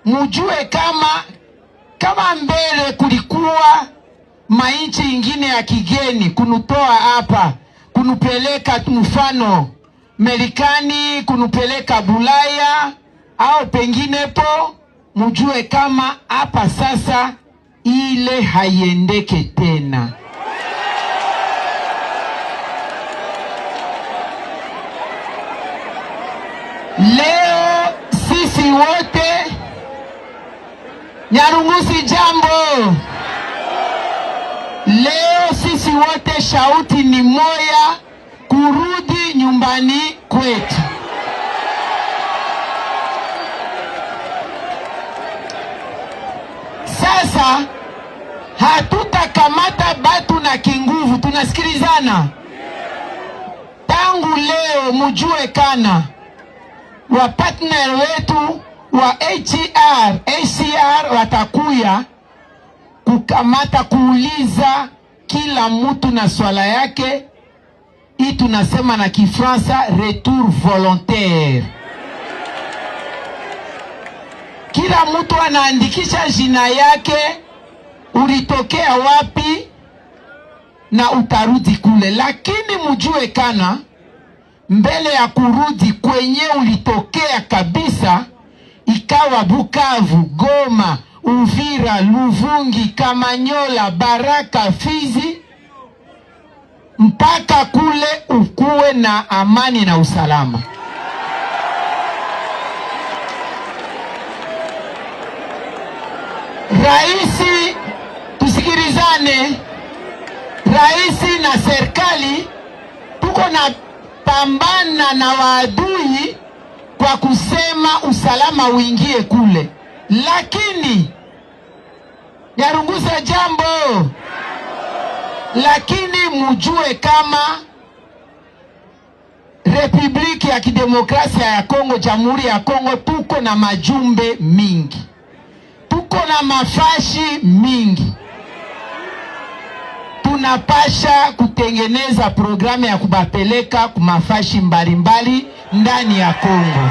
mujue kama mbele kulikuwa mainchi ingine ya kigeni kunutoa hapa, kunupeleka mfano Marekani, kunupeleka Bulaya au penginepo, mujue kama hapa sasa ile haiendeke tena. Leo sisi wote Nyarugusi jambo. Leo sisi wote shauti ni moya, kurudi nyumbani kwetu. Sasa hatutakamata batu na kinguvu, tunasikilizana. Tangu leo mujue kana wa partner wetu wa ACR watakuya kukamata, kuuliza kila mtu na swala yake. Hii tunasema na Kifransa retour volontaire. Kila mtu anaandikisha jina yake, ulitokea wapi na utarudi kule. Lakini mujue kana mbele ya kurudi kwenye ulitokea kabisa, ikawa Bukavu, Goma, Uvira, Luvungi, Kamanyola, Baraka, Fizi, mpaka kule ukuwe na amani na usalama. Raisi, tusikilizane, raisi na serikali tuko na pambana na waadui kwa kusema usalama uingie kule. Lakini Nyarugusa jambo. Lakini mujue kama Republiki ya Kidemokrasia ya Kongo, Jamhuri ya Kongo, tuko na majumbe mingi, tuko na mafashi mingi. Tunapasha kutengeneza programu ya kubapeleka kumafashi mbalimbali ndani ya Kongo.